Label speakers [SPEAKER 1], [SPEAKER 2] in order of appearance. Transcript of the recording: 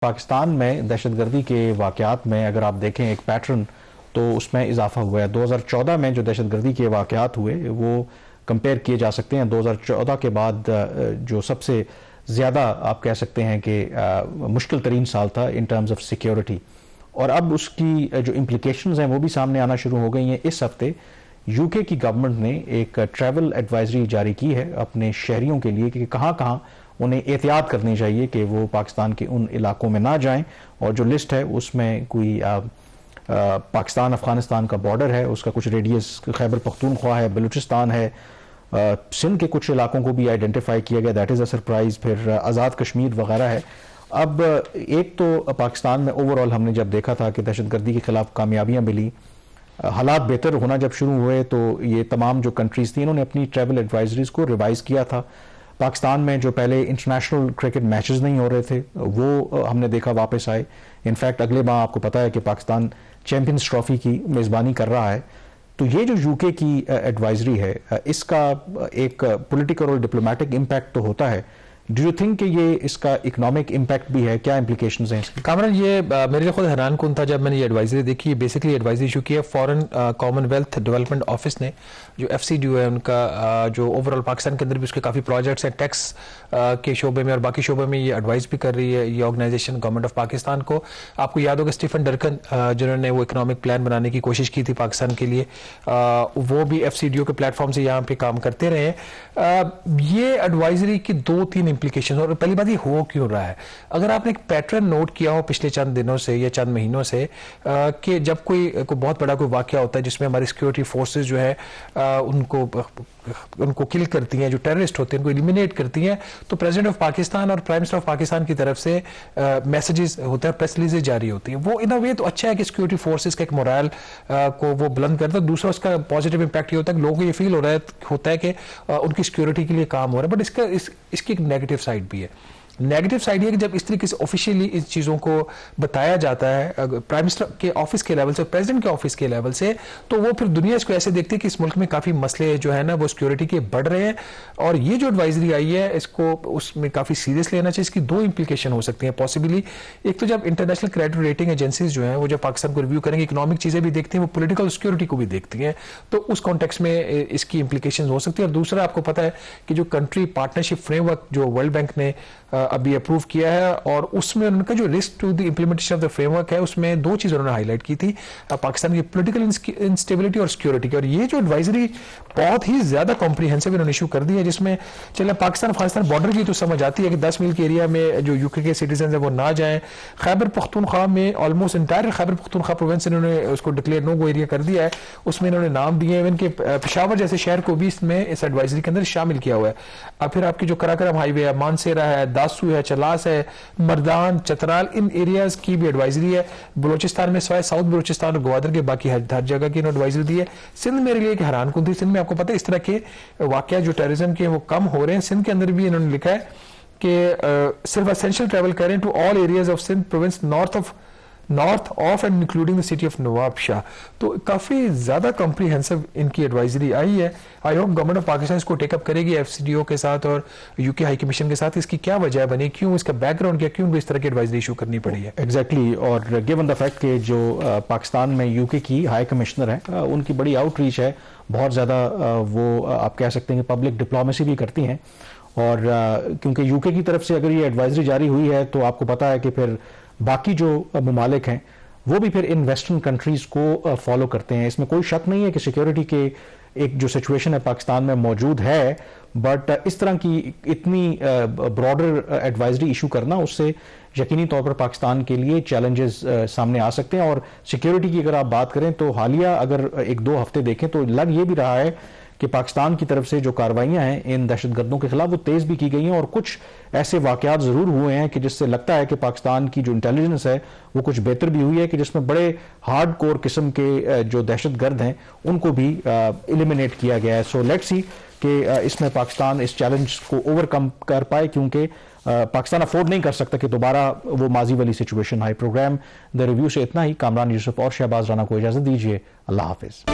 [SPEAKER 1] پاکستان میں دہشت گردی کے واقعات میں اگر آپ دیکھیں ایک پیٹرن تو اس میں اضافہ ہوا ہے. 2014 میں جو دہشت گردی کے واقعات ہوئے وہ کمپیئر کیے جا سکتے ہیں 2014 کے بعد جو سب سے زیادہ آپ کہہ سکتے ہیں کہ مشکل ترین سال تھا ان ٹرمز آف سیکیورٹی, اور اب اس کی جو امپلیکیشنز ہیں وہ بھی سامنے آنا شروع ہو گئی ہیں. اس ہفتے یو کے کی گورنمنٹ نے ایک ٹریول ایڈوائزری جاری کی ہے اپنے شہریوں کے لیے کہ کہاں کہاں انہیں احتیاط کرنی چاہیے کہ وہ پاکستان کے ان علاقوں میں نہ جائیں, اور جو لسٹ ہے اس میں کوئی پاکستان افغانستان کا بارڈر ہے, اس کا کچھ ریڈیس خیبر پختونخوا ہے, بلوچستان ہے, سندھ کے کچھ علاقوں کو بھی آئیڈینٹیفائی کیا گیا, دیٹ از اے سرپرائز, پھر آزاد کشمیر وغیرہ ہے. اب ایک تو پاکستان میں اوور آل ہم نے جب دیکھا تھا کہ دہشت گردی کے خلاف کامیابیاں ملی, حالات بہتر ہونا جب شروع ہوئے تو یہ تمام جو کنٹریز تھیں انہوں نے اپنی ٹریول ایڈوائزریز کو ریوائز کیا تھا. پاکستان میں جو پہلے انٹرنیشنل کرکٹ میچز نہیں ہو رہے تھے وہ ہم نے دیکھا واپس آئے. انفیکٹ اگلے ماہ آپ کو پتا ہے کہ پاکستان چیمپئنز ٹرافی کی میزبانی کر رہا ہے. تو یہ جو یو کے کی ایڈوائزری ہے اس کا ایک پولیٹیکل اور ڈپلومیٹک امپیکٹ تو ہوتا ہے. ڈو یو تھنک کہ یہ اس کا اکنامک امپیکٹ بھی ہے, کیا امپلیکیشنز ہیں اس کی؟
[SPEAKER 2] کامران, یہ میرے لیے خود حیران کن تھا جب میں نے یہ ایڈوائزری دیکھی. بیسکلی ایڈوائزری ایشو کی ہے foreign common wealth development office نے, جو ایف سی ڈی او ہے ان کا, جو اوور آل پاکستان کے اندر بھی اس کے کافی پروجیکٹس ہیں ٹیکس کے شعبے میں اور باقی شعبے میں. یہ ایڈوائز بھی کر رہی ہے یہ آرگنائزیشن گورنمنٹ آف پاکستان کو. آپ کو یاد ہوگا اسٹیفن ڈرکن جنہوں نے وہ اکنامک پلان بنانے کی کوشش کی تھی پاکستان کے لیے, وہ بھی ایف سی ڈی او کے پلیٹ فارم سے یہاں پہ کام کرتے رہے ہیں. یہ ایڈوائزری کی 2-3 امپلیکیشن, اور پہلی بات یہ ہو کیوں رہا ہے. اگر آپ نے ایک پیٹرن نوٹ کیا ہو پچھلے چند دنوں سے یا چند مہینوں سے کہ جب کوئی بہت بڑا کوئی واقعہ ہوتا ہے جس میں ہماری سیکورٹی فورسز جو ہے ان کو کل کرتی ہیں, جو ٹیررسٹ ہوتے ہیں ان کو ایلیمینیٹ کرتی ہیں, تو پریزیڈنٹ آف پاکستان اور پرائم منسٹر آف پاکستان کی طرف سے میسیجز ہوتے ہیں, پریس ریلیزیں جاری ہوتی ہیں. وہ ان اے وے تو اچھا ہے کہ سیکورٹی فورسز کا ایک مورال کو وہ بلند کرتا ہے. دوسرا اس کا پازیٹیو امپیکٹ یہ ہوتا ہے کہ لوگوں کو یہ فیل ہوتا ہے کہ ان کی سیکورٹی کے لیے کام ہو رہا ہے. بٹ اس کی ایک نیگیٹو سائڈ بھی ہے. نیگیٹو سائڈ یہ کہ جب اس طریقے سے آفیشیلی ان چیزوں کو بتایا جاتا ہے پرائم منسٹر کے آفس کے لیول سے, پریزیڈنٹ کے آفس کے لیول سے, تو وہ پھر دنیا اس کو ایسے دیکھتی ہے کہ اس ملک میں کافی مسئلے جو ہے نا وہ سیکورٹی کے بڑھ رہے ہیں. اور یہ جو ایڈوائزری آئی ہے اس کو اس میں کافی سیریس لینا چاہیے. اس کی 2 امپلیکیشن ہو سکتی ہیں پاسبلی. ایک تو جب انٹرنیشنل کریڈٹ ریٹنگ ایجنسیز جو ہیں وہ جب پاکستان کو ریویو کریں گے, اکنامک چیزیں بھی دیکھتی ہیں, وہ پولیٹیکل سیکورٹی کو بھی دیکھتی ہیں, تو اس کانٹیکس میں اس کی امپلیکیشن ہو سکتی ہیں. اور دوسرا آپ کو پتا ہے کہ جو کنٹری پارٹنرشپ فریم ورک جو ورلڈ بینک نے ابھی اپروو کیا ہے, اور اس میں ان کا جو risk to the implementation of the framework ہے اس میں 2 چیزیں انہوں نے ہائی لائٹ کی تھی, پاکستان کی پولیٹیکل انسٹیبلٹی اور سیکورٹی کی. اور یہ جو ایڈوائزری بہت ہی زیادہ کمپریہنسو انہوں نے ایشو کر دی ہے, جس میں چلے پاکستان افغانستان بارڈر کی تو سمجھ آتی ہے کہ 10 میل کے ایریا میں جو یو کے سٹیزنز ہیں وہ نہ جائیں. خیبر پختونخوا میں almost entire Khyber Pakhtunkhwa province انہوں نے اس کو ڈکلیئر نو گو ایریا کر دیا ہے. اس میں انہوں نے نام دیے ہیں, ان کے پشاور جیسے شہر کو بھی اس میں اس ایڈوائزری کے اندر شامل کیا ہوا ہے. اب پھر آپ کی جو کراکرم ہائی وے ہے, مانسیرا ہے, داسو ہے, چلاس ہے, مردان, چترال, ان ایریاز کی بھی ایڈوائزری ہے. بلوچستان میں سوائے ساؤتھ بلوچستان اور گوادر کے باقی ہر جگہ کی ایڈوائزری دی ہے. سندھ میرے لیے ایک حیران کن تھی. سندھ میں آپ کو پتہ ہے اس طرح کے واقعات جو ٹیررزم کے وہ کم ہو رہے ہیں. سندھ کے اندر بھی انہوں نے لکھا ہے کہ صرف اسینشل ٹریول کریں to all areas of Sindh province north of and including the city of Nawabshah. تو کافی زیادہ کمپریہنسو ان کی ایڈوائزری آئی ہے. I hope government of Pakistan اس کو ٹیک اپ کرے گی ایف سی ڈی او کے ساتھ اور یو کے ہائی کمیشن کے ساتھ. اس کی کیا وجہ بنی, کیوں اس کا بیک گراؤنڈ کیا, کیوں اس طرح کی ایڈوائزری ایشو کرنی پڑی ہے؟
[SPEAKER 1] ایگزیکٹلی. اور گیون دا فیکٹ کہ جو پاکستان میں یو کے کی ہائی کمشنر ہیں ان کی بڑی آؤٹ ریچ ہے, بہت زیادہ وہ آپ کہہ سکتے ہیں کہ پبلک ڈپلومیسی بھی کرتی ہیں. اور کیونکہ یو کے کی طرف سے اگر یہ ایڈوائزری جاری ہوئی ہے تو آپ کو پتا ہے کہ پھر باقی جو ممالک ہیں وہ بھی پھر ان ویسٹرن کنٹریز کو فالو کرتے ہیں. اس میں کوئی شک نہیں ہے کہ سیکیورٹی کے ایک جو سچویشن ہے پاکستان میں موجود ہے, بٹ اس طرح کی اتنی براڈر ایڈوائزری ایشو کرنا اس سے یقینی طور پر پاکستان کے لیے چیلنجز سامنے آ سکتے ہیں. اور سیکیورٹی کی اگر آپ بات کریں تو حالیہ اگر 1-2 ہفتے دیکھیں تو لگ یہ بھی رہا ہے کہ پاکستان کی طرف سے جو کارروائیاں ہیں ان دہشت گردوں کے خلاف وہ تیز بھی کی گئی ہیں, اور کچھ ایسے واقعات ضرور ہوئے ہیں کہ جس سے لگتا ہے کہ پاکستان کی جو انٹیلیجنس ہے وہ کچھ بہتر بھی ہوئی ہے, کہ جس میں بڑے ہارڈ کور قسم کے جو دہشت گرد ہیں ان کو بھی ایلیمینیٹ کیا گیا ہے. سو لیٹس سی کہ اس میں پاکستان اس چیلنج کو اوور کم کر پائے, کیونکہ پاکستان افورڈ نہیں کر سکتا کہ دوبارہ وہ ماضی والی سچویشن آئے. پروگرام دا ریویو سے اتنا ہی. کامران یوسف اور شہباز رانا کو اجازت دیجیے. اللہ حافظ.